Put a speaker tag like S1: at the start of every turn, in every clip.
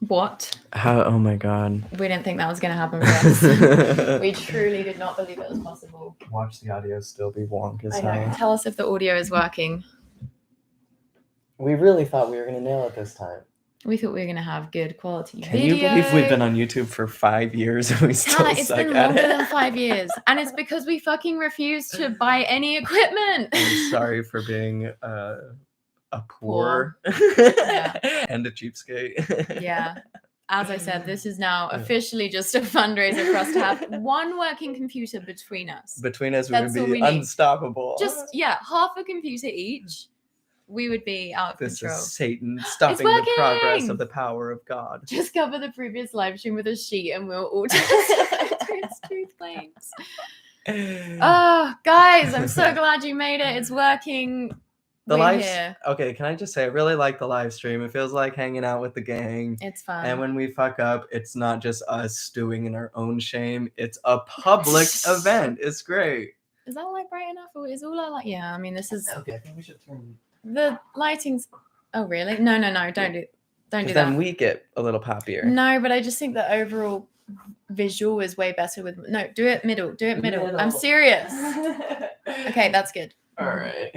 S1: What?
S2: How? Oh my god.
S1: We didn't think that was going to happen for us. We truly did not believe it was possible.
S2: Watch the audio still be wonk as
S1: I know.
S2: hell.
S1: Tell us if the audio is working.
S2: We really thought we were gonna nail it this time.
S1: We thought we were going to have good quality
S2: Can
S1: video.
S2: you believe we've been on YouTube for 5 years and we still
S1: Hannah, it's
S2: suck
S1: been
S2: at
S1: longer
S2: it?
S1: than 5 years. And it's because we fucking refuse to buy any equipment.
S2: I'm sorry for being a poor.
S1: Yeah.
S2: And a cheapskate.
S1: Yeah. As I said, this is now officially just a fundraiser for us to have one working computer between us.
S2: Between us, we
S1: That's
S2: would
S1: all
S2: be
S1: we need.
S2: unstoppable.
S1: Just, yeah, half a computer each. We would be out of
S2: This
S1: control.
S2: is Satan stopping the progress of the power of God.
S1: Just cover the previous live stream with a sheet and we'll all just do its truth claims. Oh, guys, I'm so glad you made it. It's working.
S2: Okay, can I just say, I really like the live stream. It feels like hanging out with the gang.
S1: It's fun.
S2: And when we fuck up, it's not just us stewing in our own shame. It's a public event. It's great.
S1: Is that light bright enough? Or is all our light? Yeah, I mean, this is...
S2: Okay, I think we should turn...
S1: The lighting's... Oh, really? No. Don't do that.
S2: Then we get a little poppier.
S1: No, but I just think the overall visual is way better with... No, do it middle. I'm serious. Okay, that's good.
S2: All right.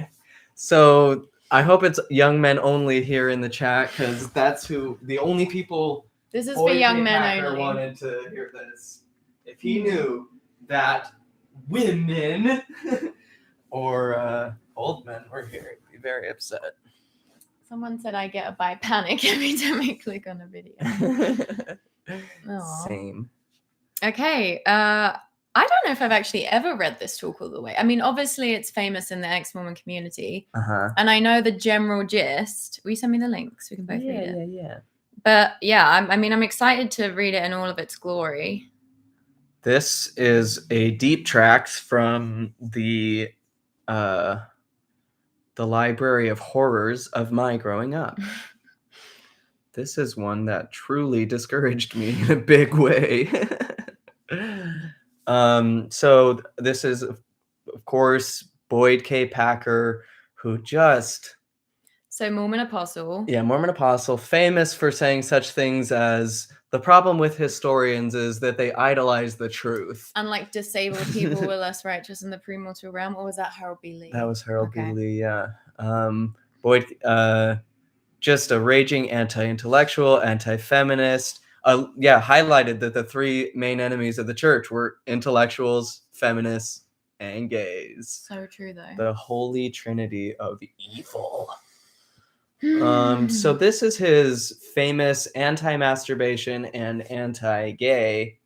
S2: So I hope it's young men only here in the chat, because that's who the only people.
S1: This is for young men only.
S2: Wanted to hear this. If he knew that women or old men were here, he'd be very upset.
S1: Someone said I get a bi panic every time I click on a video.
S2: Same.
S1: Okay. I don't know if I've actually ever read this talk all the way. I mean, obviously it's famous in the ex-Mormon community. And I know the general gist. Will you send me the link so we can both read it?
S2: Yeah.
S1: But yeah, I'm excited to read it in all of its glory.
S2: This is a deep tracts from the Library of Horrors of My Growing Up. This is one that truly discouraged me in a big way. So this is, of course, Boyd K. Packer, who just...
S1: So Mormon Apostle.
S2: Yeah, Mormon Apostle, famous for saying such things as, the problem with historians is that they idolize the truth.
S1: And like disabled people were less righteous in the premortal realm, or was that Harold B. Lee?
S2: That was Harold B. Lee, yeah. Boyd, just a raging anti-intellectual, anti-feminist. Highlighted that the three main enemies of the church were intellectuals, feminists, and gays.
S1: So true, though.
S2: The holy trinity of evil. So this is his famous anti-masturbation and anti-gay.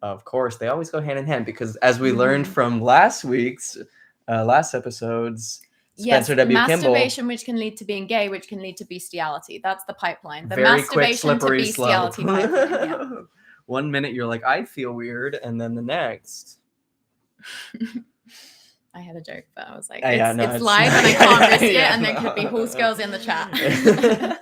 S2: Of course, they always go hand in hand, because as we learned from last episode's Spencer W.
S1: Masturbation, which can lead to being gay, which can lead to bestiality. That's the pipeline. The
S2: very
S1: masturbation
S2: quick, slippery
S1: to bestiality pipeline. Yeah.
S2: 1 minute you're like, I feel weird, and then the next.
S1: I had a joke, but I was like,
S2: it's
S1: live and I can't risk it, and there could be horse girls in the chat.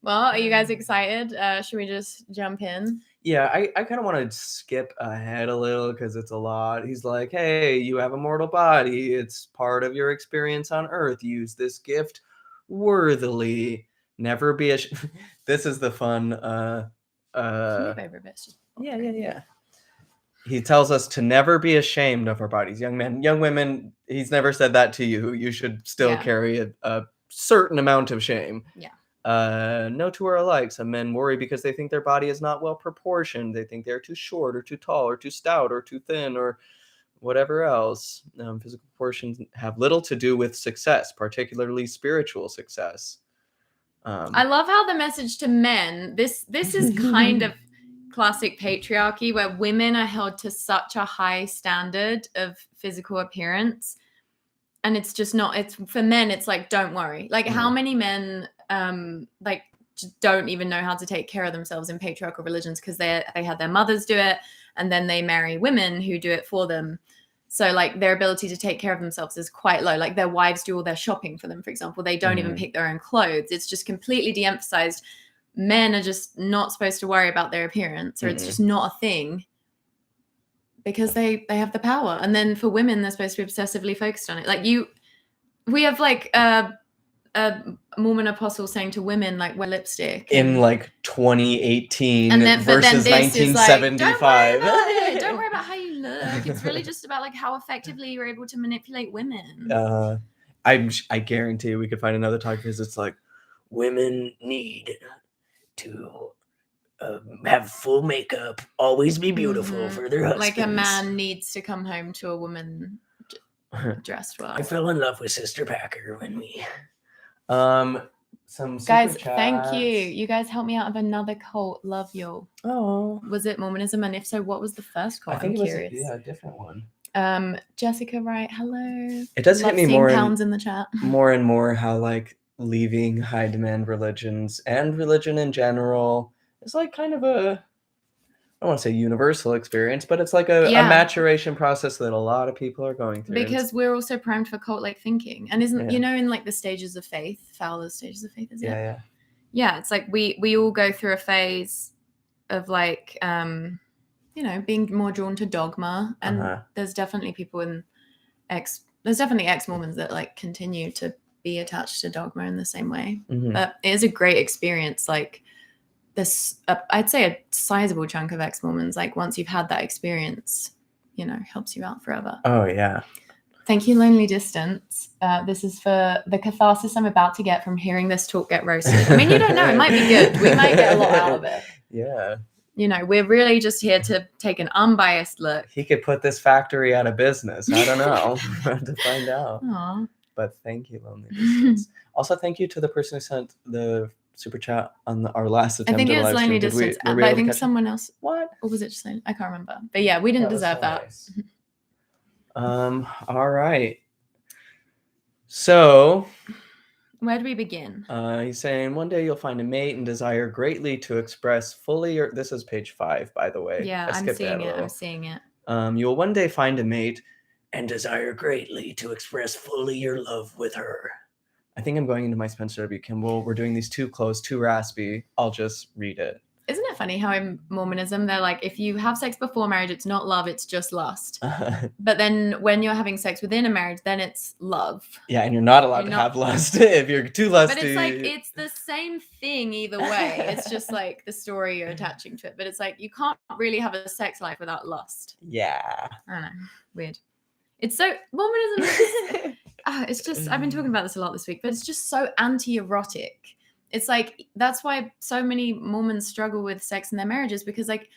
S1: Well, are you guys excited? Should we just jump in?
S2: Yeah, I kind of want to skip ahead a little because it's a lot. He's like, hey, you have a mortal body. It's part of your experience on Earth. Use this gift worthily. Never be a... This is the fun...
S1: my favorite bit.
S2: Yeah. He tells us to never be ashamed of our bodies. Young men, young women, he's never said that to you. You should still carry a certain amount of shame.
S1: Yeah.
S2: No two are alike. Some men worry because they think their body is not well proportioned. They think they're too short or too tall or too stout or too thin or whatever else. Physical proportions have little to do with success, particularly spiritual success.
S1: I love how the message to men, this is kind of classic patriarchy, where women are held to such a high standard of physical appearance. And it's just not, it's for men, it's like, don't worry. Like how many men just don't even know how to take care of themselves in patriarchal religions because they had their mothers do it, and then they marry women who do it for them. So like their ability to take care of themselves is quite low. Like their wives do all their shopping for them, for example. They don't even pick their own clothes. It's just completely de-emphasized. Men are just not supposed to worry about their appearance, or it's just not a thing because they have the power. And then for women, they're supposed to be obsessively focused on it. Like we have like a Mormon apostle saying to women, like, wear lipstick.
S2: In like 2018
S1: and then,
S2: versus
S1: this
S2: 1975.
S1: Is like, don't worry about how you look. It's really just about like how effectively you're able to manipulate women.
S2: I guarantee we could find another talk because it's like, women need to have full makeup, always be beautiful for their husbands.
S1: Like a man needs to come home to a woman dressed well.
S2: I fell in love with Sister Packer when we some
S1: guys,
S2: chats.
S1: thank you. You guys helped me out of another cult. Love you.
S2: Oh,
S1: was it Mormonism? And if so, what was the first cult?
S2: I think
S1: I'm
S2: it
S1: curious.
S2: was a different one.
S1: Jessica Wright, hello.
S2: It does hit me more
S1: pounds in the chat.
S2: More and more how like leaving high demand religions and religion in general is like kind of a, I don't want to say universal experience, but it's like a maturation process that a lot of people are going through.
S1: Because we're also primed for cult-like thinking. And isn't, you know, in like the stages of faith, Fowler's stages of faith, is it?
S2: Yeah.
S1: Yeah, it's like we all go through a phase of like, you know, being more drawn to dogma. And there's definitely people there's definitely ex-Mormons that like continue to be attached to dogma in the same way. But it is a great experience. Like this, I'd say a sizable chunk of ex-Mormons, like once you've had that experience, you know, helps you out forever.
S2: Oh yeah.
S1: Thank you, Lonely Distance. This is for the catharsis I'm about to get from hearing this talk get roasted. I mean, you don't know, it might be good. We might get a lot out of it.
S2: Yeah.
S1: You know, we're really just here to take an unbiased look.
S2: He could put this factory out of business. I don't know. To find out.
S1: Aww.
S2: But thank you, Lonely Distance. Also, thank you to the person who sent the super chat on our last attempt.
S1: I think it was Lonely
S2: Distance,
S1: but I think someone else.
S2: What?
S1: Or was it just Lonely? I can't remember. But yeah, we didn't deserve that.
S2: Nice. All right. So,
S1: where do we begin?
S2: He's saying one day you'll find a mate and desire greatly to express fully your. This is page 5, by the way.
S1: Yeah, I'm seeing it.
S2: You'll one day find a mate and desire greatly to express fully your love with her. I think I'm going into my Spencer W. Kimball. We're doing these too close, too raspy. I'll just read it.
S1: Isn't it funny how in Mormonism, they're like, if you have sex before marriage, it's not love, it's just lust. But then when you're having sex within a marriage, then it's love.
S2: Yeah, and you're not allowed to have lust if you're too lusty.
S1: But it's like, it's the same thing either way. It's just like the story you're attaching to it. But it's like, you can't really have a sex life without lust.
S2: Yeah.
S1: I don't know. Weird. It's so, Mormonism, it's just, I've been talking about this a lot this week, but it's just so anti-erotic. It's like, that's why so many Mormons struggle with sex in their marriages, because like,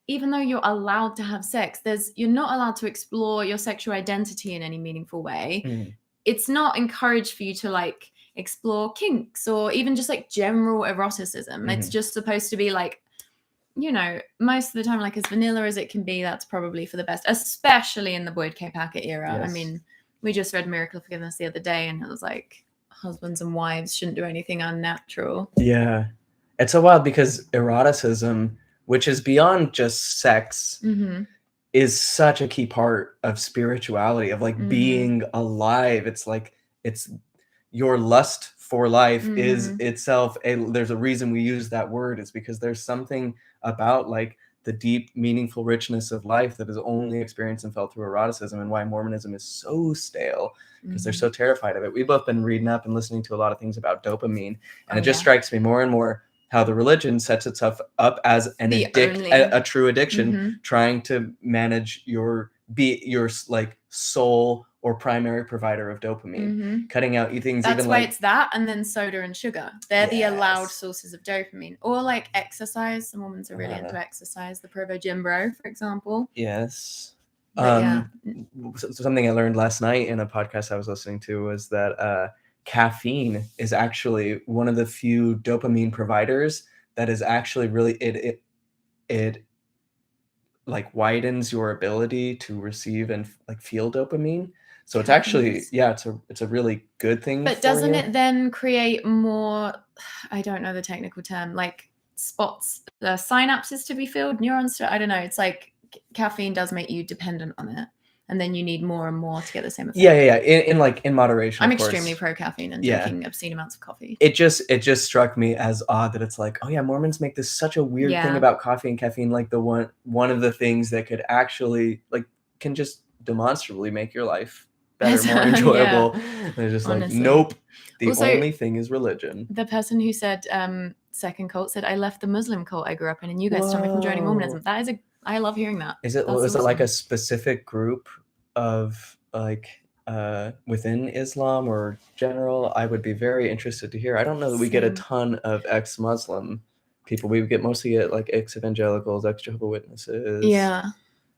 S1: even though you're allowed to have sex, you're not allowed to explore your sexual identity in any meaningful way. It's not encouraged for you to like explore kinks or even just like general eroticism. It's just supposed to be like, you know, most of the time, like as vanilla as it can be, that's probably for the best, especially in the Boyd K. Packer era. Yes. I mean, we just read Miracle of Forgiveness the other day, and it was like, husbands and wives shouldn't do anything unnatural. Yeah.
S2: It's so wild because eroticism, which is beyond just sex, is such a key part of spirituality, of like being alive. It's like, it's your lust for life is itself there's a reason we use that word. It's because there's something about like the deep, meaningful richness of life that is only experienced and felt through eroticism, and why Mormonism is so stale, because they're so terrified of it. We've both been reading up and listening to a lot of things about dopamine, and it just strikes me more and more how the religion sets itself up as a true addiction, trying to manage your like soul or primary provider of dopamine, cutting out things.
S1: That's
S2: even
S1: why
S2: like,
S1: it's that, and then soda and sugar. They're the allowed sources of dopamine. Or like exercise. Some Mormons are really into exercise. The Provo Gym Bro, for example.
S2: Yes. Something I learned last night in a podcast I was listening to was that caffeine is actually one of the few dopamine providers that is actually really it like widens your ability to receive and like feel dopamine. So it's actually, it's a really good thing.
S1: But doesn't it then create more, I don't know the technical term, like spots, synapses to be filled, neurons to, I don't know. It's like caffeine does make you dependent on it. And then you need more and more to get the same effect.
S2: Yeah. In moderation.
S1: I'm extremely pro caffeine and drinking obscene amounts of coffee.
S2: It just struck me as odd that it's like, oh yeah, Mormons make this such a weird thing about coffee and caffeine, like the one of the things that could actually like can just demonstrably make your life better, more enjoyable. They're just
S1: Honestly.
S2: like, nope. The
S1: Also,
S2: only thing is religion.
S1: The person who said second cult said, I left the Muslim cult I grew up in and you guys stopped me from joining Mormonism. That is I love hearing that.
S2: Is it was it like a specific group of like within Islam or general? I would be very interested to hear. I don't know that we get a ton of ex-Muslim people. We mostly get like ex-evangelicals, ex-Jehovah's Witnesses.
S1: Yeah.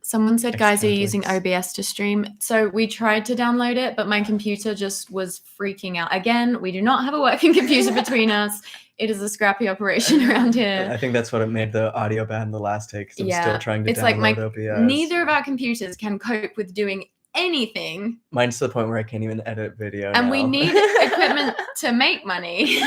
S1: Someone said guys are using OBS to stream. So we tried to download it, but my computer just was freaking out. Again, we do not have a working computer between us. It is a scrappy operation around here.
S2: I think that's what it made the audio bad in the last take, because I'm still trying to download OBS.
S1: Neither of our computers can cope with doing anything.
S2: Mine's to the point where I can't even edit video
S1: and
S2: now.
S1: We need equipment to make money.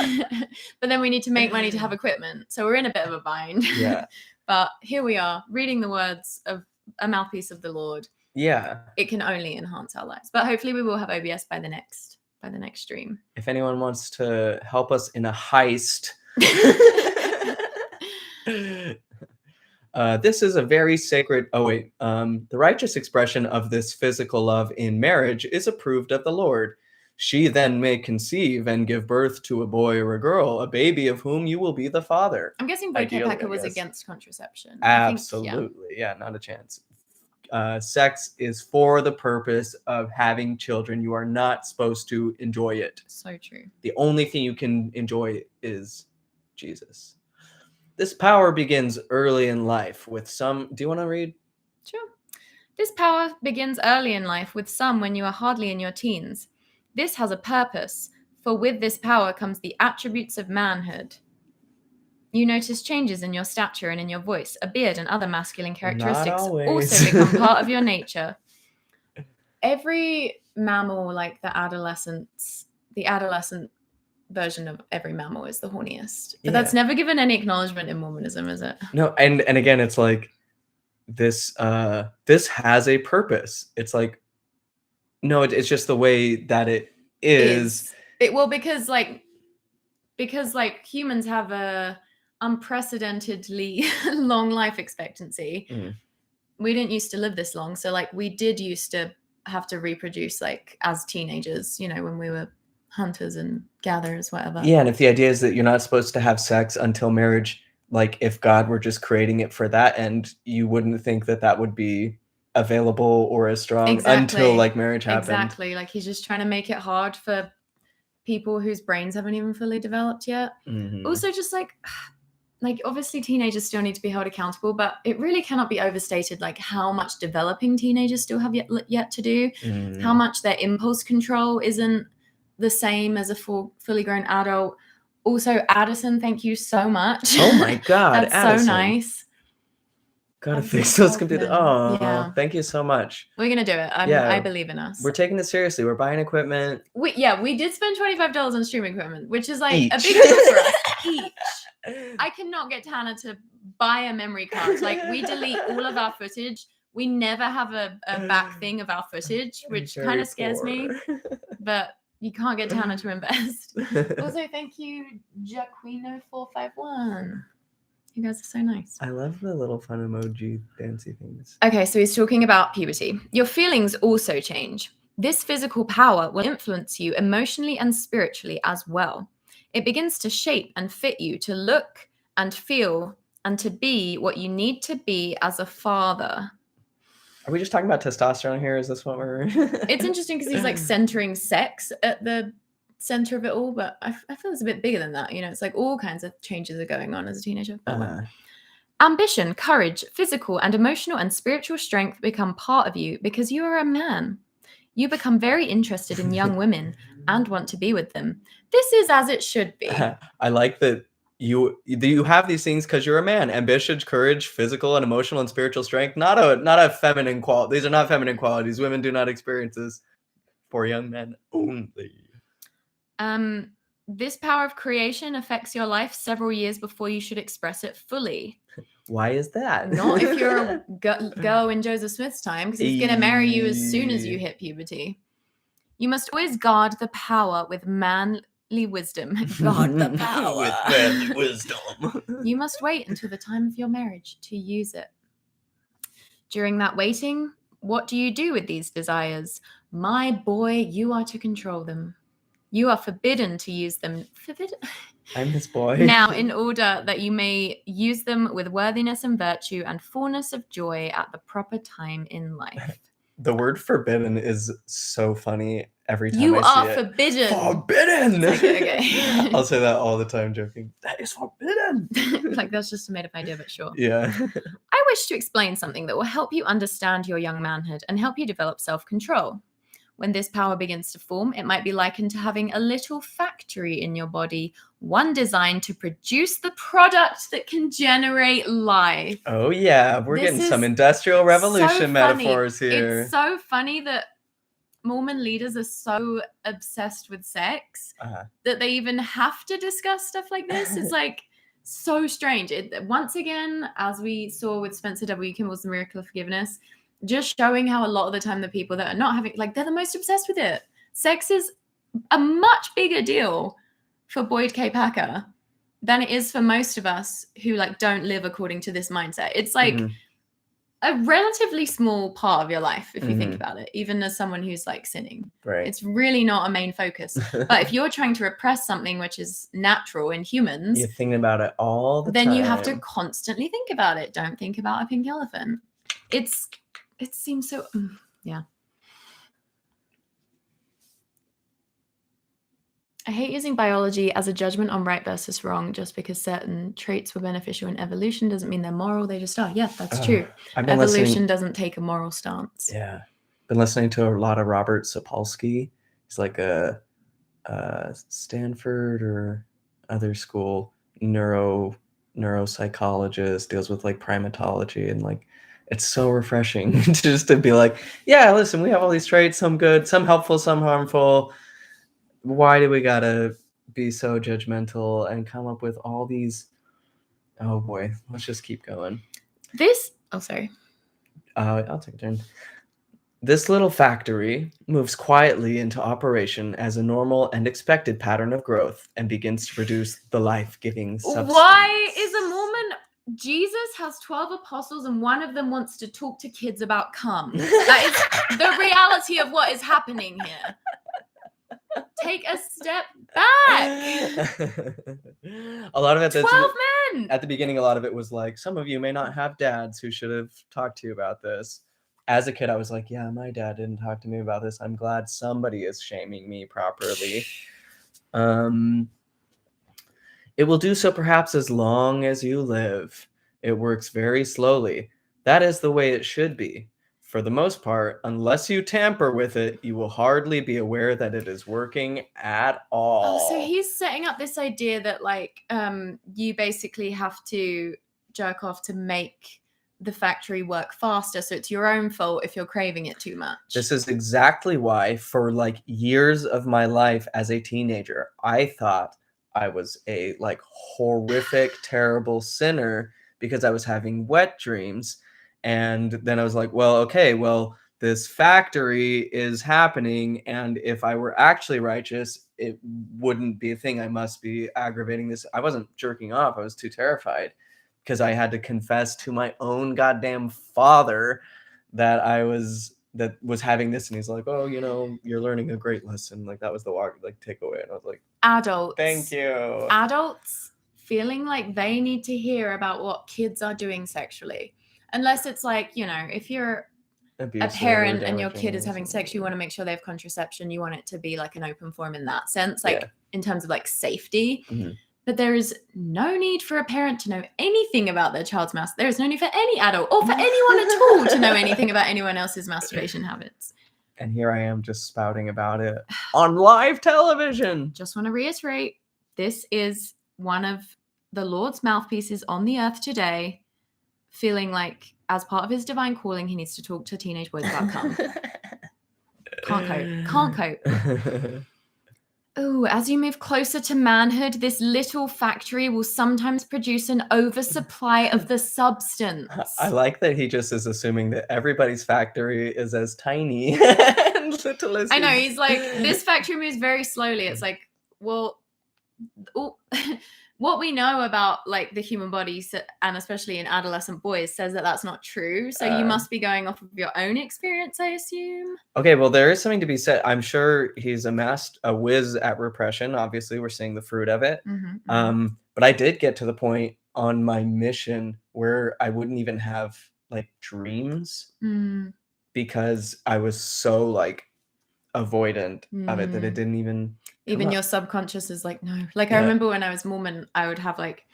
S1: But then we need to make money to have equipment. So we're in a bit of a bind.
S2: Yeah.
S1: But here we are, reading the words of a mouthpiece of the Lord.
S2: Yeah.
S1: It can only enhance our lives. But hopefully we will have OBS by the next stream.
S2: If anyone wants to help us in a heist, this is a very sacred. The righteous expression of this physical love in marriage is approved of the Lord. She then may conceive and give birth to a boy or a girl, a baby of whom you will be the father.
S1: I'm guessing Botepecker was against contraception.
S2: Absolutely. Yeah, not a chance. Sex is for the purpose of having children. You are not supposed to enjoy it.
S1: So true.
S2: The only thing you can enjoy is Jesus. This power begins early in life with some... Do you want to read?
S1: Sure. This power begins early in life with some when you are hardly in your teens. This has a purpose, for with this power comes the attributes of manhood. You notice changes in your stature and in your voice. A beard and other masculine characteristics also become part of your nature. Every mammal, like the adolescent version of every mammal is the horniest. But that's never given any acknowledgement in Mormonism, is it?
S2: No, and again, it's like this has a purpose. It's like, no, it's just the way that it is.
S1: Because humans have a unprecedentedly long life expectancy. We didn't used to live this long, so like we did used to have to reproduce like as teenagers, when we were hunters and gatherers, whatever.
S2: Yeah, and if the idea is that you're not supposed to have sex until marriage, like if God were just creating it for that end, you wouldn't think that would be available or as strong until like marriage happened.
S1: Exactly. Like he's just trying to make it hard for people whose brains haven't even fully developed yet. Also just like obviously teenagers still need to be held accountable, but it really cannot be overstated like how much developing teenagers still have yet to do, how much their impulse control isn't the same as a fully grown adult. Also, Addison, thank you so much.
S2: Oh my God,
S1: that's
S2: Addison.
S1: So nice.
S2: Gotta fix those computers. Oh, thank you so much.
S1: We're gonna do it. I believe in us.
S2: We're taking this seriously. We're buying equipment.
S1: We did spend $25 on streaming equipment, which is like a big deal for us each. I cannot get Tana to buy a memory card. Like we delete all of our footage. We never have a back thing of our footage, which kind of scares me. But you can't get Tana to invest. Also, thank you, Jaquino451. You guys are so nice.
S2: I love the little fun emoji fancy things.
S1: Okay, so he's talking about puberty. Your feelings also change. This physical power will influence you emotionally and spiritually as well. It begins to shape and fit you to look and feel and to be what you need to be as a father.
S2: Are we just talking about testosterone here? Is this what we're...
S1: It's interesting because he's like centering sex at the center of it all, but I feel it's a bit bigger than that. It's like all kinds of changes are going on as a teenager. Ambition, courage, physical and emotional and spiritual strength become part of you because you are a man. You become very interested in young women and want to be with them. This is as it should be.
S2: I like that you have these things because you're a man. Ambition, courage, physical and emotional and spiritual strength. Not a feminine quality. These are not feminine qualities. Women do not experience this. For young men only.
S1: This power of creation affects your life several years before you should express it fully.
S2: Why is that?
S1: Not if you're a girl in Joseph Smith's time, because he's going to marry you as soon as you hit puberty. You must always guard the power with manly wisdom. Guard the power.
S2: With manly wisdom.
S1: You must wait until the time of your marriage to use it. During that waiting, what do you do with these desires? My boy, you are to control them. You are forbidden to use them. Forbidden.
S2: I'm his boy.
S1: Now, in order that you may use them with worthiness and virtue and fullness of joy at the proper time in life.
S2: The word forbidden is so funny every time
S1: You
S2: I
S1: are
S2: see it.
S1: forbidden.
S2: Forbidden!
S1: Okay.
S2: I'll say that all the time joking. That is forbidden!
S1: Like, that's just a made-up idea, but sure.
S2: Yeah.
S1: I wish to explain something that will help you understand your young manhood and help you develop self-control. When this power begins to form, it might be likened to having a little factory in your body, one designed to produce the product that can generate life.
S2: Oh, yeah. We're getting some Industrial Revolution metaphors here.
S1: It's so funny that Mormon leaders are so obsessed with sex that they even have to discuss stuff like this. It's like so strange. Once again, as we saw with Spencer W. Kimball's The Miracle of Forgiveness, just showing how a lot of the time the people that are not having, like, they're the most obsessed with it. Sex is a much bigger deal for Boyd K. Packer than it is for most of us who like don't live according to this mindset. It's like a relatively small part of your life if you think about it, even as someone who's like sinning.
S2: Right.
S1: It's really not a main focus. But if you're trying to repress something which is natural in humans,
S2: you're thinking about it all the time.
S1: Then you have to constantly think about it. Don't think about a pink elephant. It seems so, yeah. I hate using biology as a judgment on right versus wrong. Just because certain traits were beneficial in evolution doesn't mean they're moral. They just are. Yeah, that's true. Evolution doesn't take a moral stance.
S2: Yeah. Been listening to a lot of Robert Sapolsky. He's like a Stanford or other school neuropsychologist, deals with like primatology, and like it's so refreshing just to be like, yeah, listen, we have all these traits, some good, some helpful, some harmful. Why do we gotta be so judgmental and come up with all these? Oh boy, let's just keep going.
S1: Sorry.
S2: I'll take a turn. This little factory moves quietly into operation as a normal and expected pattern of growth and begins to produce the life-giving substance.
S1: Why is a Mormon? Jesus has 12 apostles and one of them wants to talk to kids about cum. That is the reality of what is happening here. Take a step back.
S2: A lot of it.
S1: 12 men.
S2: At the beginning, a lot of it was like, some of you may not have dads who should have talked to you about this. As a kid, I was like, yeah, my dad didn't talk to me about this. I'm glad somebody is shaming me properly. It will do so perhaps as long as you live. It works very slowly. That is the way it should be. For the most part, unless you tamper with it, you will hardly be aware that it is working at all.
S1: Oh, so he's setting up this idea that like you basically have to jerk off to make the factory work faster, so it's your own fault if you're craving it too much.
S2: This is exactly why for like years of my life as a teenager, I thought I was a like horrific, terrible sinner because I was having wet dreams. And then I was like, well, okay, well, this factory is happening. And if I were actually righteous, it wouldn't be a thing. I must be aggravating this. I wasn't jerking off. I was too terrified because I had to confess to my own goddamn father that was having this. And he's like, oh, you know, you're learning a great lesson. Like that was the takeaway. And I was like,
S1: adults.
S2: Thank you.
S1: Adults feeling like they need to hear about what kids are doing sexually. Unless it's like, you know, if you're abusive, a parent and your kid is having sex, you want to make sure they have contraception. You want it to be like an open forum in that sense, like in terms of like safety. Mm-hmm. But there is no need for a parent to know anything about their child's masturbation. There is no need for any adult or for anyone at all to know anything about anyone else's masturbation habits.
S2: And here I am just spouting about it on live television.
S1: Just want to reiterate, this is one of the Lord's mouthpieces on the earth today, feeling like as part of his divine calling, he needs to talk to teenage boys about cum. Can't cope. Oh, as you move closer to manhood, this little factory will sometimes produce an oversupply of the substance.
S2: I like that he just is assuming that everybody's factory is as tiny and little as
S1: I know, he's like, this factory moves very slowly. It's like, well, what we know about like the human body, and especially in adolescent boys, says that that's not true. So you must be going off of your own experience, I assume.
S2: Okay, well, there is something to be said. I'm sure he's a whiz at repression. Obviously, we're seeing the fruit of it. But I did get to the point on my mission where I wouldn't even have like dreams because I was so like avoidant of it that it didn't even
S1: your subconscious is like, no. Like I remember when I was Mormon, I would have like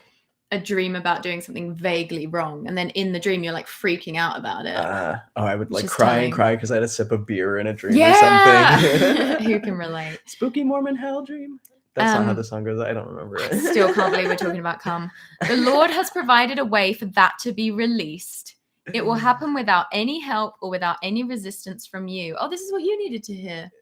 S1: a dream about doing something vaguely wrong, and then in the dream you're like freaking out about it.
S2: I would like cry and cry because I had a sip of beer in a dream or something.
S1: Who can relate?
S2: Spooky Mormon hell dream. That's not how the song goes. I don't remember it.
S1: Still can't believe we're talking about cum. The Lord has provided a way for that to be released. It will happen without any help or without any resistance from you. Oh, this is what you needed to hear.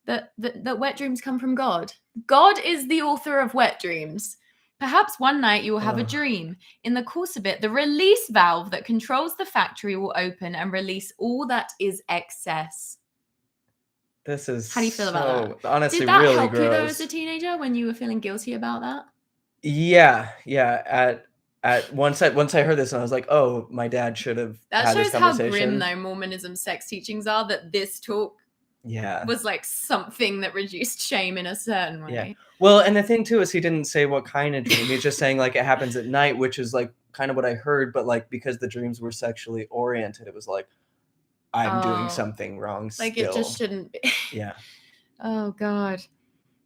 S1: That wet dreams come from God. God is the author of wet dreams. Perhaps one night you will have a dream. In the course of it, the release valve that controls the factory will open and release all that is excess.
S2: This is
S1: how do you feel about that?
S2: Honestly,
S1: did that
S2: really
S1: help
S2: gross.
S1: you though as a teenager when you were feeling guilty about that?
S2: Yeah. At once I heard this and I was like, oh, my dad should have had this conversation.
S1: That shows how grim though Mormonism's sex teachings are. That this talk was like something that reduced shame in a certain way.
S2: Yeah. Well, and the thing too is he didn't say what kind of dream. He's just saying like it happens at night, which is like kind of what I heard, but like because the dreams were sexually oriented, it was like I'm doing something wrong
S1: like
S2: still.
S1: It just shouldn't be.
S2: Yeah.
S1: Oh God.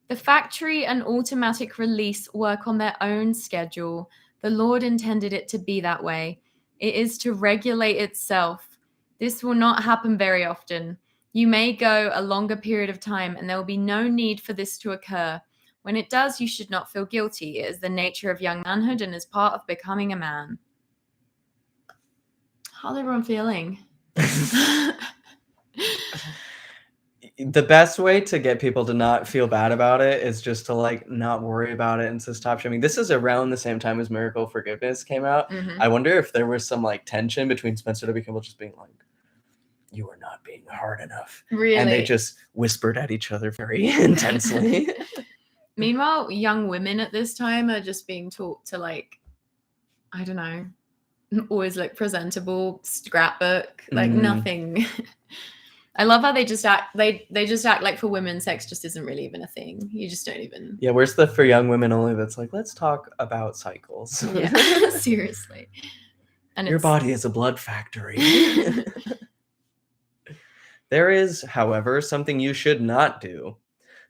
S1: The factory and automatic release work on their own schedule. The Lord intended it to be that way. It is to regulate itself. This will not happen very often. You may go a longer period of time and there will be no need for this to occur. When it does, you should not feel guilty. It is the nature of young manhood and is part of becoming a man. How's everyone feeling?
S2: The best way to get people to not feel bad about it is just to like not worry about it and to stop shaming. This is around the same time as Miracle Forgiveness came out. I wonder if there was some like tension between Spencer W. Kimball just being like, you are not being hard enough.
S1: Really?
S2: And they just whispered at each other very intensely.
S1: Meanwhile, young women at this time are just being taught to like, I don't know, always look presentable, scrapbook, like nothing. I love how they just act like for women, sex just isn't really even a thing. You just don't even.
S2: Yeah, where's the for young women only that's like, let's talk about cycles.
S1: Yeah, seriously. And
S2: your body is a blood factory. There is, however, something you should not do.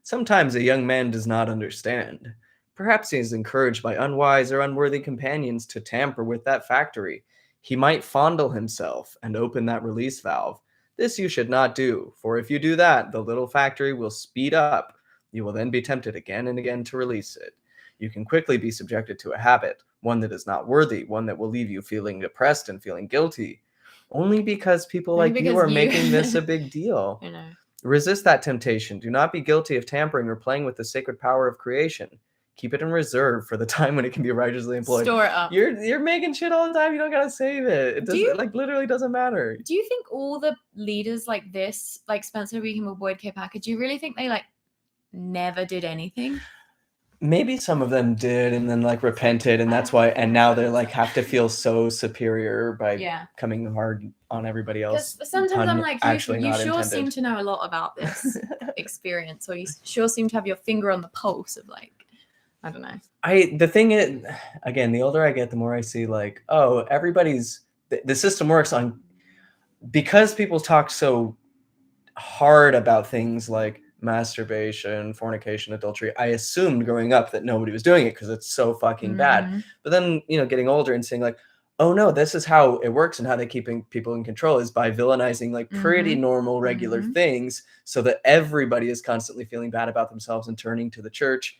S2: Sometimes a young man does not understand. Perhaps he is encouraged by unwise or unworthy companions to tamper with that factory. He might fondle himself and open that release valve. This you should not do, for if you do that, the little factory will speed up. You will then be tempted again and again to release it. You can quickly be subjected to a habit, one that is not worthy, one that will leave you feeling depressed and feeling guilty. Only because people like you are making this a big deal.
S1: I know.
S2: Resist that temptation. Do not be guilty of tampering or playing with the sacred power of creation. Keep it in reserve for the time when it can be righteously employed.
S1: Store it up.
S2: You're making shit all the time. You don't gotta save it. It doesn't like literally doesn't matter.
S1: Do you think all the leaders like this, like Spencer W. Kimball, Boyd K. Packer, do you really think they like never did anything?
S2: Maybe some of them did and then like repented, and that's why, and now they're like have to feel so superior by coming hard on everybody else.
S1: Sometimes I'm like, you sure seem to know a lot about this experience, or you sure seem to have your finger on the pulse of like, I don't know.
S2: The thing is, again, the older I get, the more I see like, oh, everybody's, the system works on, because people talk so hard about things like masturbation, fornication, adultery. I assumed growing up that nobody was doing it because it's so fucking bad. But then, getting older and seeing like, oh no, this is how it works and how they keep people in control is by villainizing like pretty normal, regular things so that everybody is constantly feeling bad about themselves and turning to the church,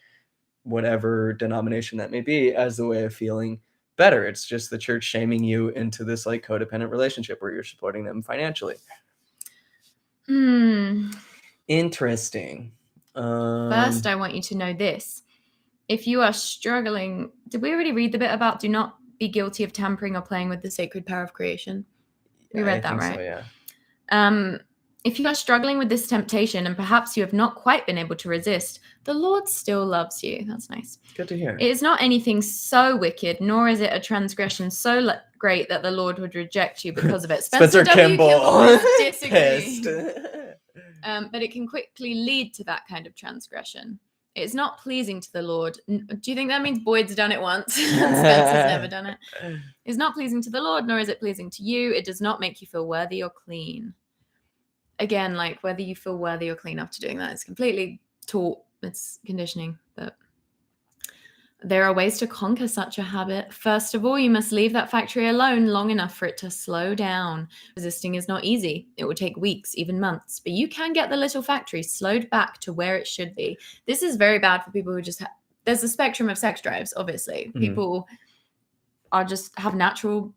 S2: whatever denomination that may be, as the way of feeling better. It's just the church shaming you into this like codependent relationship where you're supporting them financially. Interesting.
S1: First, I want you to know this. If you are struggling, did we already read the bit about do not be guilty of tampering or playing with the sacred power of creation? We read that, right?
S2: So, yeah.
S1: If you are struggling with this temptation and perhaps you have not quite been able to resist, the Lord still loves you. That's nice.
S2: Good to hear.
S1: It is not anything so wicked, nor is it a transgression so great that the Lord would reject you because of it.
S2: Spencer Kimball
S1: is disagreeing.
S2: Pissed.
S1: But it can quickly lead to that kind of transgression. It's not pleasing to the Lord. Do you think that means Boyd's done it once? Spencer's never done it. It's not pleasing to the Lord, nor is it pleasing to you. It does not make you feel worthy or clean. Again, like whether you feel worthy or clean after doing that is completely taught. It's conditioning. But there are ways to conquer such a habit. First of all, you must leave that factory alone long enough for it to slow down. Resisting is not easy. It will take weeks, even months. But you can get the little factory slowed back to where it should be. This is very bad for people who just there's a spectrum of sex drives, obviously. Mm-hmm. People are just have natural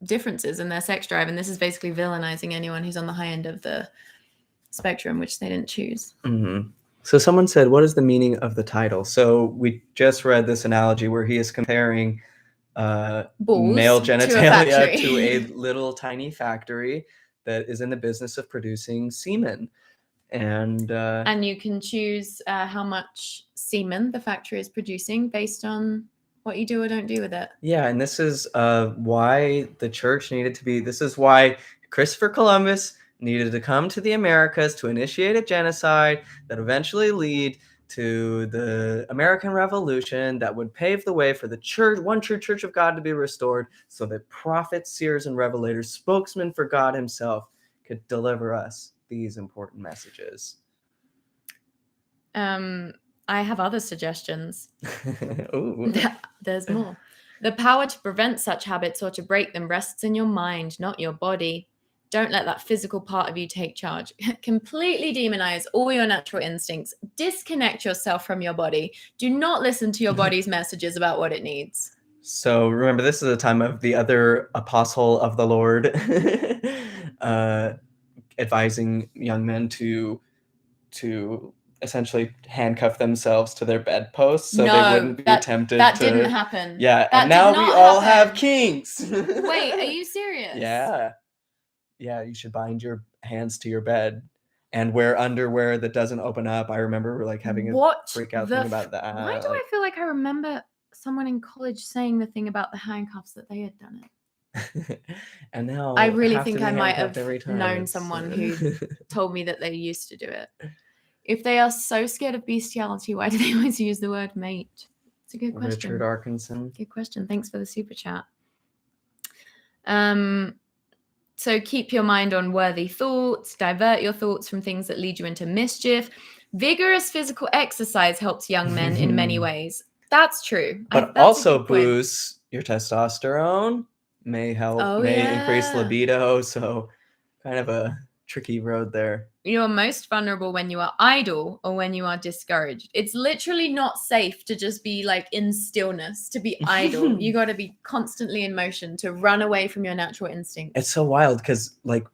S1: differences in their sex drive, and this is basically villainizing anyone who's on the high end of the spectrum, which they didn't choose.
S2: Mm-hmm. So someone said, what is the meaning of the title? So we just read this analogy where he is comparing male genitalia to a little tiny factory that is in the business of producing semen. And
S1: you can choose how much semen the factory is producing based on what you do or don't do with it.
S2: Yeah, and this is why the church needed to be, this is why Christopher Columbus needed to come to the Americas to initiate a genocide that eventually lead to the American Revolution that would pave the way for the church, one true church of God to be restored so that prophets, seers, and revelators, spokesmen for God himself, could deliver us these important messages.
S1: I have other suggestions.
S2: Ooh.
S1: There's more. The power to prevent such habits or to break them rests in your mind, not your body. Don't let that physical part of you take charge. Completely demonize all your natural instincts. Disconnect yourself from your body. Do not listen to your body's messages about what it needs.
S2: So remember, this is a time of the other apostle of the Lord advising young men to essentially handcuff themselves to their bedposts so they wouldn't be tempted
S1: that didn't happen.
S2: Yeah, and now we all have kinks.
S1: Wait, are you serious?
S2: Yeah, you should bind your hands to your bed and wear underwear that doesn't open up. I remember like having a freak out thing about that.
S1: Why do I feel like I remember someone in college saying the thing about the handcuffs that they had done it?
S2: And now
S1: I really think I might have known someone who told me that they used to do it. If they are so scared of bestiality, why do they always use the word mate? It's a good question.
S2: Richard Arkinson.
S1: Good question. Thanks for the super chat. So keep your mind on worthy thoughts. Divert your thoughts from things that lead you into mischief. Vigorous physical exercise helps young men in many ways. That's true.
S2: But also boosts your testosterone, may increase libido. So kind of a tricky road there.
S1: You're most vulnerable when you are idle or when you are discouraged. It's literally not safe to just be like in stillness, to be idle. You got to be constantly in motion to run away from your natural instincts.
S2: It's so wild because like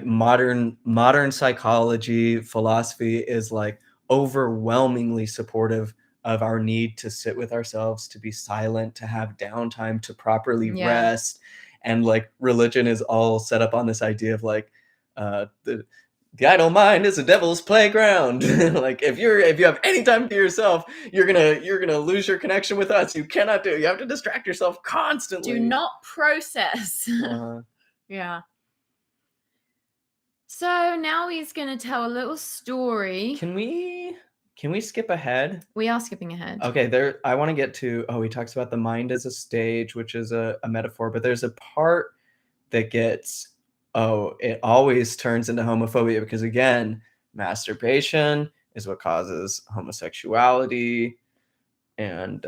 S2: modern psychology philosophy is like overwhelmingly supportive of our need to sit with ourselves, to be silent, to have downtime, to properly rest. And like religion is all set up on this idea of like the idle mind is a devil's playground. Like if you have any time to yourself, you're gonna lose your connection with us. You cannot do it. You have to distract yourself constantly.
S1: Do not process. Yeah. So now he's gonna tell a little story.
S2: Can we skip ahead?
S1: We are skipping ahead.
S2: Okay, I want to get to he talks about the mind as a stage, which is a metaphor, but there's a part that gets it always turns into homophobia because, again, masturbation is what causes homosexuality. And,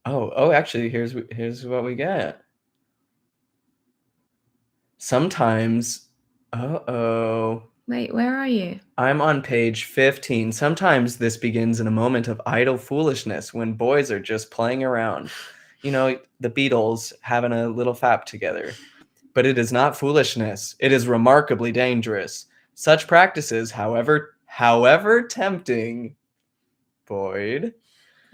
S2: actually, here's what we get. Sometimes,
S1: Wait, where are you?
S2: I'm on page 15. Sometimes this begins in a moment of idle foolishness when boys are just playing around. You know, the Beatles having a little fap together. But it is not foolishness. It is remarkably dangerous. Such practices, however tempting, Boyd.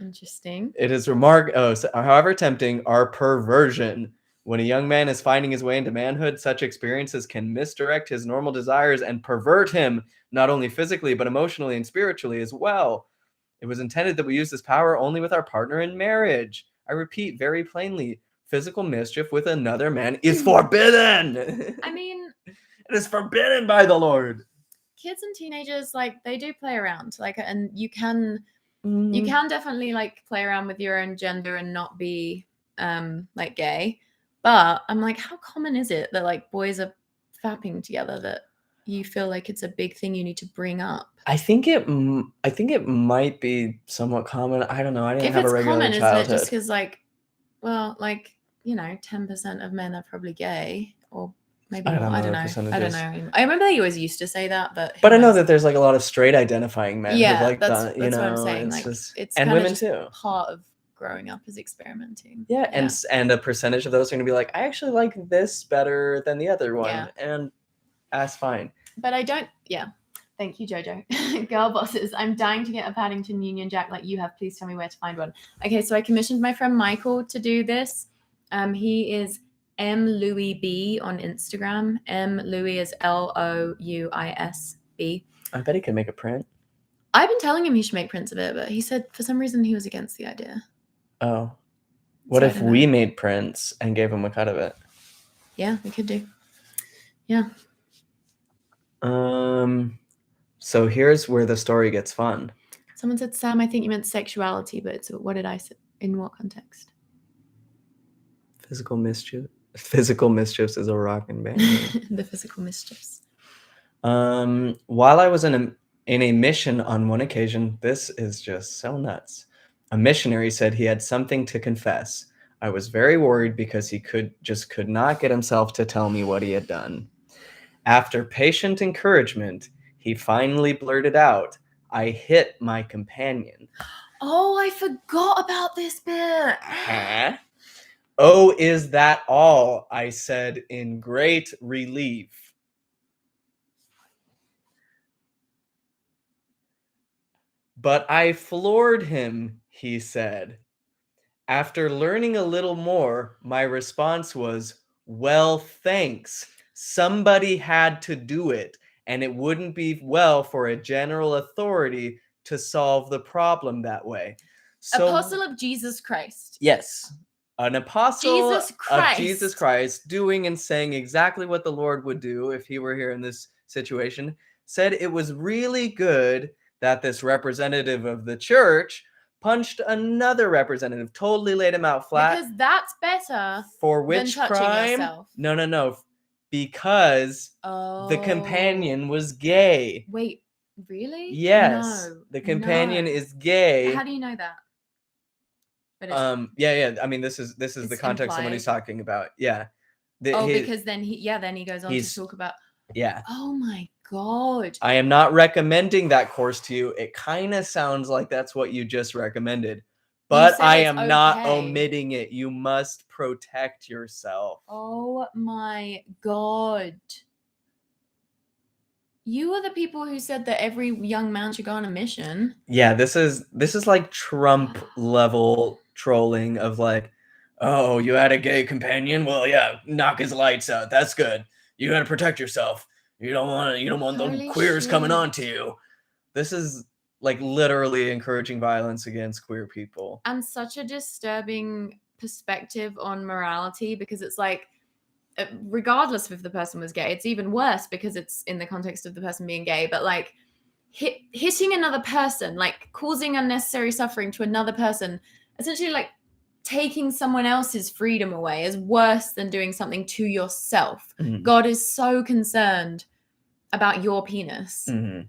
S1: Interesting.
S2: It is however tempting, are perversion. When a young man is finding his way into manhood, such experiences can misdirect his normal desires and pervert him, not only physically, but emotionally and spiritually as well. It was intended that we use this power only with our partner in marriage. I repeat very plainly, physical mischief with another man is forbidden.
S1: I mean,
S2: it is forbidden by the Lord.
S1: Kids and teenagers, like, they do play around, like, and you can definitely like play around with your own gender and not be like gay. But I'm like, how common is it that like boys are fapping together that you feel like it's a big thing you need to bring up?
S2: I think it might be somewhat common. I don't know. I didn't
S1: If
S2: have a
S1: it's
S2: regular
S1: common,
S2: childhood.
S1: isn't it just because like, well, like, you know, 10% of men are probably gay, or maybe more. I don't know. I remember they always used to say that, but
S2: I know that there's like a lot of straight identifying men.
S1: Yeah,
S2: who like
S1: that's
S2: what
S1: I'm saying. Like, it's
S2: and women too.
S1: Part of growing up is experimenting.
S2: Yeah, and a percentage of those are going to be like, I actually like this better than the other one, and that's fine.
S1: But I don't. Yeah. Thank you, Jojo. Girl bosses, I'm dying to get a Paddington Union Jack like you have. Please tell me where to find one. Okay, so I commissioned my friend Michael to do this. He is M Louis B on Instagram. M Louis is LOUISB.
S2: I bet he could make a print.
S1: I've been telling him he should make prints of it, but he said for some reason he was against the idea.
S2: Oh. What if we made prints and gave him a cut of it?
S1: Yeah, we could do. Yeah.
S2: So here's where the story gets fun.
S1: Someone said, Sam, I think you meant sexuality, but what did I say? In what context?
S2: Physical mischief. Physical mischiefs is a rockin' band.
S1: The physical mischiefs.
S2: While I was in a mission on one occasion, this is just so nuts. A missionary said he had something to confess. I was very worried because he could not get himself to tell me what he had done. After patient encouragement, he finally blurted out, I hit my companion.
S1: Oh, I forgot about this bit.
S2: Huh? Oh, is that all? I said in great relief. But I floored him, he said. After learning a little more, my response was, well, thanks. Somebody had to do it, and it wouldn't be well for a general authority to solve the problem that way. So,
S1: Apostle of Jesus Christ.
S2: Yes. An apostle of Jesus Christ doing and saying exactly what the Lord would do if he were here in this situation, said it was really good that this representative of the church punched another representative, totally laid him out flat.
S1: Because that's better.
S2: For which
S1: than
S2: crime?
S1: Yourself.
S2: No. Because the companion was gay.
S1: Wait, really?
S2: Yes. No. The companion is gay.
S1: How do you know that?
S2: Yeah. I mean, this is the context of what he's talking about. Yeah.
S1: Because then he goes on to talk about.
S2: Yeah.
S1: Oh my God.
S2: I am not recommending that course to you. It kind of sounds like that's what you just recommended, but I am not omitting it. You must protect yourself.
S1: Oh my God. You are the people who said that every young man should go on a mission.
S2: Yeah, this is like Trump level trolling of like, oh, you had a gay companion? Well, yeah, knock his lights out. That's good. You got to protect yourself. You don't want the queers coming on to you. This is like literally encouraging violence against queer people.
S1: And such a disturbing perspective on morality, because it's like, regardless of if the person was gay, it's even worse because it's in the context of the person being gay, but like hitting another person, like causing unnecessary suffering to another person, essentially like taking someone else's freedom away is worse than doing something to yourself. Mm-hmm. God is so concerned about your penis. Mm-hmm.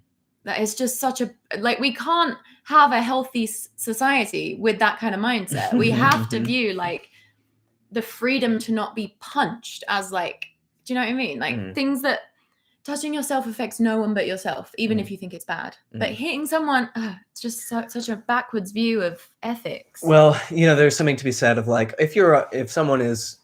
S1: That is just such a, like, we can't have a healthy society with that kind of mindset. We have to view like the freedom to not be punched as like, do you know what I mean? Like things that touching yourself affects no one but yourself, even if you think it's bad. But hitting someone, it's just such a backwards view of ethics.
S2: Well, there's something to be said of like, if someone is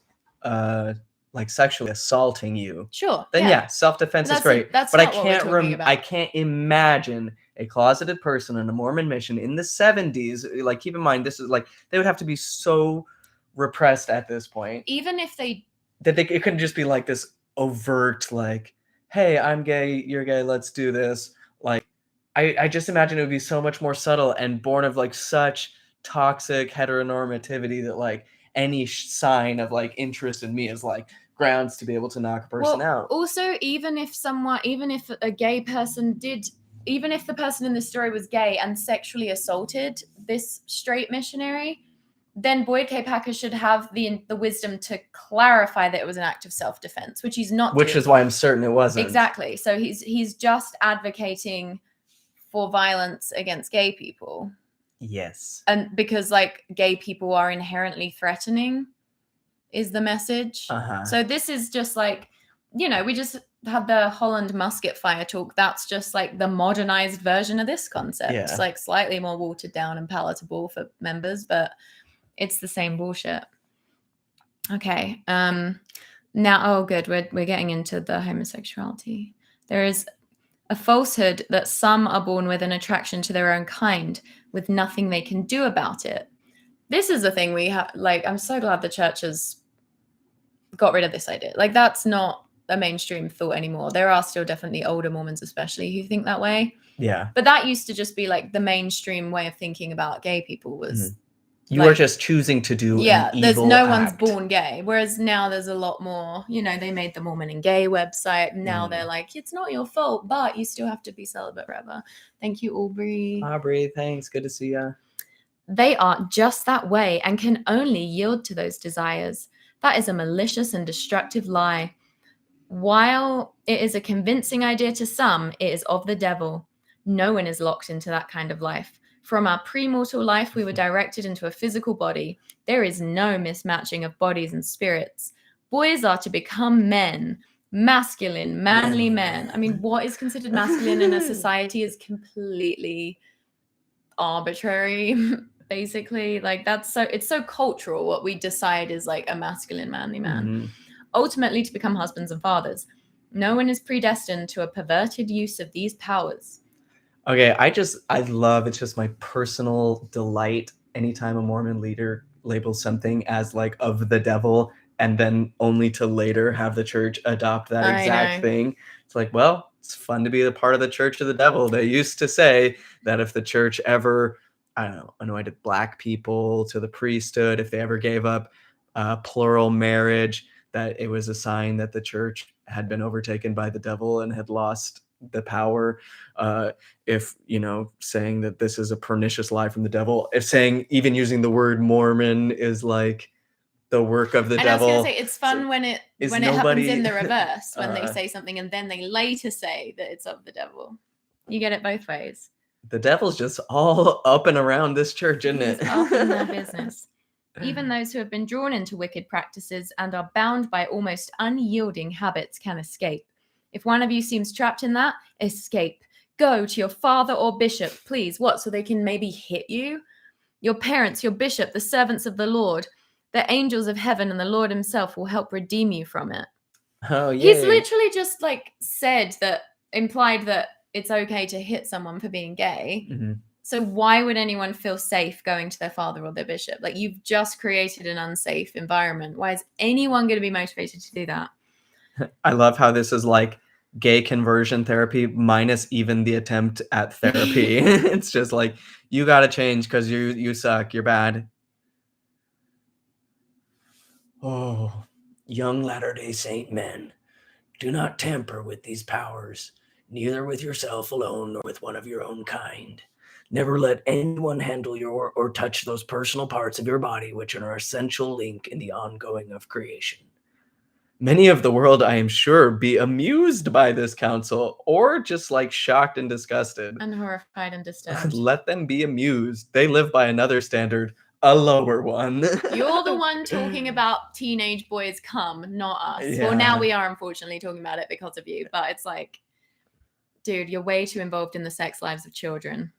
S2: like sexually assaulting you,
S1: sure,
S2: then yeah self-defense is great. But I can't imagine a closeted person in a Mormon mission in the 70s. Like, keep in mind, this is like, they would have to be so repressed at this point.
S1: Even if they
S2: it couldn't just be like this overt, like, hey, I'm gay, you're gay, let's do this. Like, I just imagine it would be so much more subtle and born of like such toxic heteronormativity that like any sign of like interest in me is like grounds to be able to knock a person out.
S1: Also, even if a gay person even if the person in the story was gay and sexually assaulted this straight missionary, then Boyd K. Packer should have the wisdom to clarify that it was an act of self-defense, which he's not doing.
S2: Which is why I'm certain it wasn't.
S1: Exactly. So he's just advocating for violence against gay people.
S2: Yes.
S1: And because like gay people are inherently threatening is the message. So this is just like, you know, we just had the Holland musket fire talk. That's just like the modernized version of this concept. It's like slightly more watered down and palatable for members, but it's the same bullshit. Okay. Now, oh, good. We're getting into the homosexuality. There is a falsehood that some are born with an attraction to their own kind with nothing they can do about it. This is the thing we have. Like, I'm so glad the church has got rid of this idea. Like, that's not a mainstream thought anymore. There are still definitely older Mormons, especially, who think that way.
S2: Yeah.
S1: But that used to just be like the mainstream way of thinking about gay people was.
S2: You are just choosing to do an evil
S1: there's no
S2: act.
S1: one's born gay. Whereas now there's a lot more, you know, they made the Mormon and Gay website. Now they're like, it's not your fault, but you still have to be celibate forever. Thank you, Aubrey.
S2: Aubrey, thanks. Good to see you.
S1: They are just that way and can only yield to those desires. That is a malicious and destructive lie. While it is a convincing idea to some, it is of the devil. No one is locked into that kind of life. From our premortal life, we were directed into a physical body. There is no mismatching of bodies and spirits. Boys are to become men, masculine, manly men. I mean, what is considered masculine in a society is completely arbitrary, basically. Like, it's so cultural what we decide is like a masculine, manly man. Ultimately, to become husbands and fathers. No one is predestined to a perverted use of these powers.
S2: Okay, I love, it's just my personal delight anytime a Mormon leader labels something as like of the devil and then only to later have the church adopt that exact thing. It's like, well, it's fun to be a part of the church of the devil. They used to say that if the church ever, I don't know, anointed black people to the priesthood, if they ever gave up plural marriage, that it was a sign that the church had been overtaken by the devil and had lost the power. If, you know, saying that this is a pernicious lie from the devil, if saying, even using the word Mormon is like the work of the devil.
S1: I was going to say, it's fun when it happens in the reverse, when they say something and then they later say that it's of the devil. You get it both ways.
S2: The devil's just all up and around this church, isn't it?
S1: He's up in their business. Even those who have been drawn into wicked practices and are bound by almost unyielding habits can escape. If one of you seems trapped in that, escape. Go to your father or bishop, please. What, so they can maybe hit you? Your parents, your bishop, the servants of the Lord, the angels of heaven, and the Lord himself will help redeem you from it.
S2: Oh, yeah.
S1: He's literally just like implied that it's okay to hit someone for being gay. So why would anyone feel safe going to their father or their bishop? Like, you've just created an unsafe environment. Why is anyone going to be motivated to do that?
S2: I love how this is like gay conversion therapy minus even the attempt at therapy. It's just like, you got to change because you suck. You're bad. Oh, young Latter-day Saint men, do not tamper with these powers, neither with yourself alone nor with one of your own kind. Never let anyone handle or touch those personal parts of your body which are an essential link in the ongoing of creation. Many of the world, I am sure, be amused by this counsel, or just like shocked and disgusted.
S1: And horrified and disturbed.
S2: Let them be amused. They live by another standard, a lower one.
S1: You're the one talking about teenage boys come, not us.
S2: Yeah.
S1: Well, now we are unfortunately talking about it because of you, but it's like, dude, you're way too involved in the sex lives of children.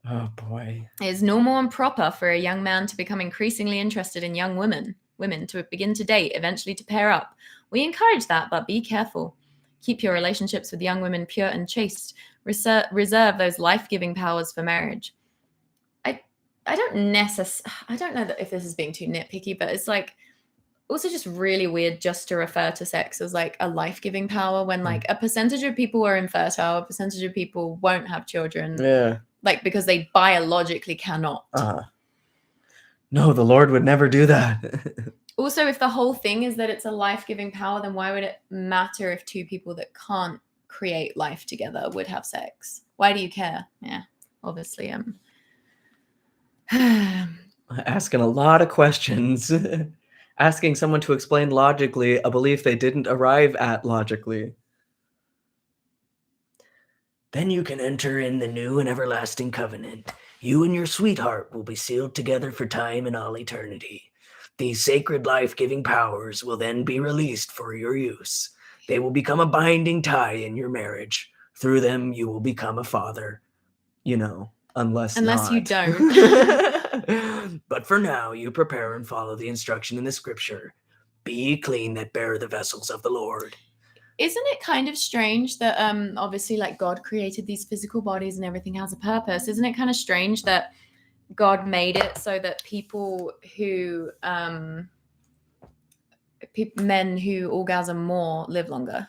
S2: Oh boy.
S1: It is normal and proper for a young man to become increasingly interested in young women to begin to date, eventually to pair up. We encourage that, but be careful. Keep your relationships with young women pure and chaste. Reserve those life-giving powers for marriage. I don't know that if this is being too nitpicky, but it's like also just really weird just to refer to sex as like a life-giving power when like a percentage of people are infertile, a percentage of people won't have children.
S2: Yeah.
S1: Like because they biologically cannot.
S2: No, the Lord would never do that.
S1: Also, if the whole thing is that it's a life-giving power, then why would it matter if two people that can't create life together would have sex? Why do you care? Yeah, obviously.
S2: Asking a lot of questions. Asking someone to explain logically a belief they didn't arrive at logically. Then you can enter in the new and everlasting covenant. You and your sweetheart will be sealed together for time and all eternity. These sacred life-giving powers will then be released for your use. They will become a binding tie in your marriage. Through them, you will become a father. You know, unless
S1: you don't.
S2: But for now, you prepare and follow the instruction in the scripture. Be ye clean that bear the vessels of the Lord.
S1: Isn't it kind of strange that obviously like God created these physical bodies and everything has a purpose? Isn't it kind of strange that God made it so that people who men who orgasm more live longer?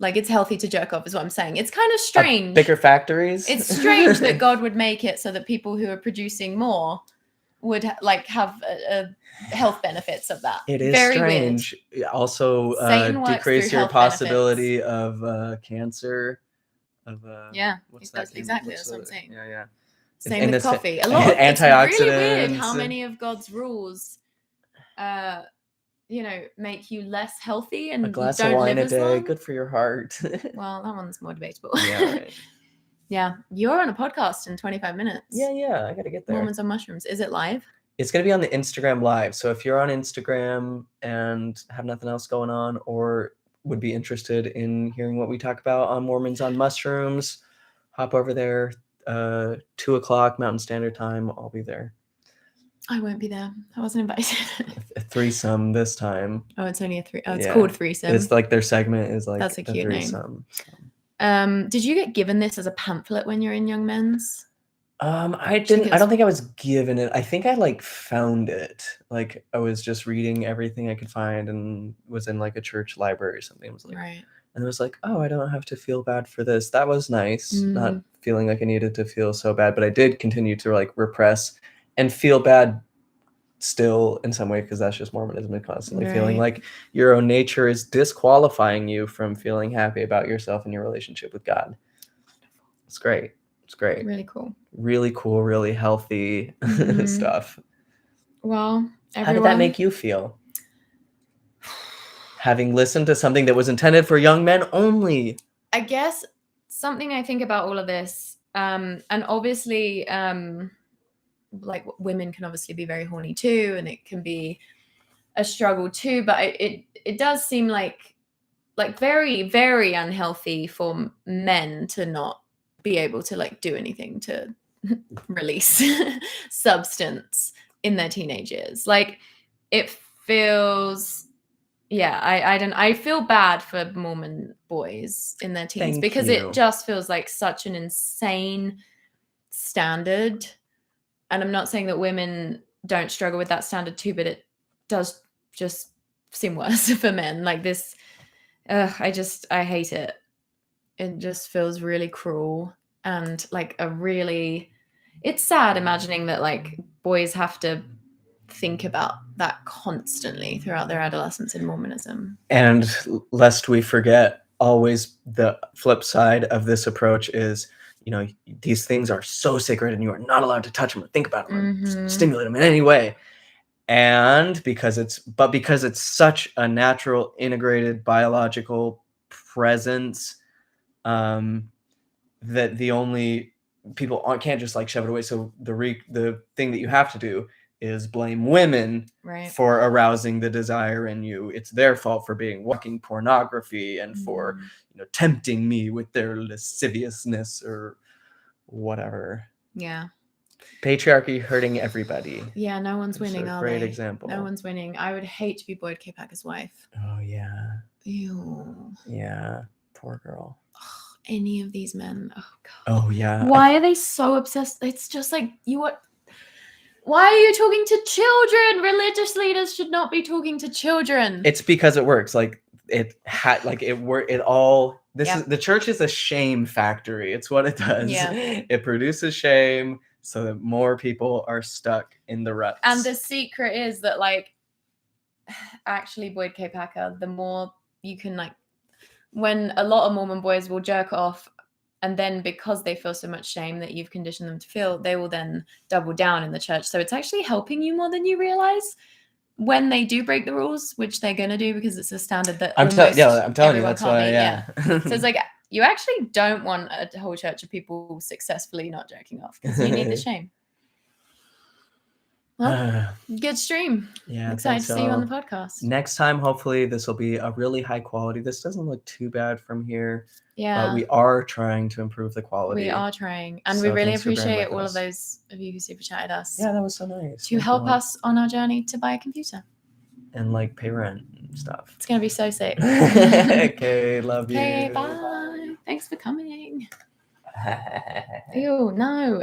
S1: Like it's healthy to jerk off is what I'm saying. It's kind of strange.
S2: Bigger factories.
S1: It's strange that God would make it so that people who are producing more would like have health benefits of that.
S2: It is
S1: very
S2: strange.
S1: Weird.
S2: Also decrease your possibility of cancer.
S1: What's that? Exactly. That's what I'm saying.
S2: Yeah.
S1: Same with coffee. A lot of antioxidants. It's really weird how many of God's rules make you less healthy and
S2: a glass
S1: don't
S2: of wine
S1: live
S2: a day,
S1: long.
S2: good for your heart.
S1: Well, that one's more debatable.
S2: Yeah, right.
S1: Yeah, you're on a podcast in 25 minutes.
S2: Yeah, I gotta get there.
S1: Mormons on Mushrooms. Is it live?
S2: It's gonna be on the Instagram live. So if you're on Instagram and have nothing else going on, or would be interested in hearing what we talk about on Mormons on Mushrooms, hop over there. 2:00 Mountain Standard Time. I'll be there.
S1: I won't be there. I wasn't invited.
S2: A threesome this time.
S1: Oh, it's only a three. Oh, it's called threesome.
S2: It's like their segment is like
S1: that's a cute
S2: threesome.
S1: Name. Did you get given this as a pamphlet when you're in Young Men's?
S2: I didn't. I don't think I was given it. I think I like found it. Like I was just reading everything I could find, and was in like a church library or something. It was like,
S1: right.
S2: And it was like, oh, I don't have to feel bad for this. That was nice. Not feeling like I needed to feel so bad, but I did continue to like repress and feel bad still in some way, because that's just Mormonism, and constantly feeling like your own nature is disqualifying you from feeling happy about yourself and your relationship with God. It's great. It's great.
S1: Really cool.
S2: Really cool, really healthy stuff.
S1: Well,
S2: how did that make you feel? Having listened to something that was intended for young men only.
S1: I guess something I think about all of this, and obviously, like women can obviously be very horny too, and it can be a struggle too, but it does seem like very, very unhealthy for men to not be able to like do anything to release substance in their teenage years. Like it feels, I feel bad for Mormon boys in their teens because it just feels like such an insane standard. And I'm not saying that women don't struggle with that standard too, but it does just seem worse for men. Like this, I hate it. It just feels really cruel and like it's sad imagining that like boys have to think about that constantly throughout their adolescence in Mormonism.
S2: And lest we forget, always the flip side of this approach is, these things are so sacred and you are not allowed to touch them or think about them or stimulate them in any way. And because it's such a natural, integrated, biological presence, that the only people can't just like shove it away. So the thing that you have to do is blame women for arousing the desire in you. It's their fault for being walking pornography and for tempting me with their lasciviousness or whatever.
S1: Yeah.
S2: Patriarchy hurting everybody.
S1: Yeah, no one's winning.
S2: It's a great example.
S1: No one's winning. I would hate to be Boyd K. Packer's wife.
S2: Oh yeah.
S1: Ew.
S2: Yeah. Poor girl.
S1: Any of these men. Oh god.
S2: Oh yeah.
S1: Why are they so obsessed? It's just like Why are you talking to children? Religious leaders should not be talking to children.
S2: It's because it works. Like it had, like it worked. It all. This is the church is a shame factory. It's what it does.
S1: Yeah.
S2: It produces shame so that more people are stuck in the ruts.
S1: And the secret is that, like, actually, Boyd K. Packer, the more you can, like, when a lot of Mormon boys will jerk off, and then because they feel so much shame that you've conditioned them to feel, they will then double down in the church. So it's actually helping you more than you realize when they do break the rules, which they're going to do because it's a standard that
S2: I'm telling you, that's why,
S1: yeah. So it's like, you actually don't want a whole church of people successfully not jerking off because you need the shame. Well, good stream.
S2: Yeah,
S1: excited to see you on the podcast.
S2: Next time, hopefully, this will be a really high quality. This doesn't look too bad from here.
S1: Yeah,
S2: but we are trying to improve the quality.
S1: We are trying, and we really appreciate all of those of you who super chatted us.
S2: Yeah, that was so nice.
S1: To help us on our journey to buy a computer
S2: and like pay rent and stuff.
S1: It's gonna be so sick.
S2: Okay, love you.
S1: Okay, bye. Thanks for coming. Ew, no.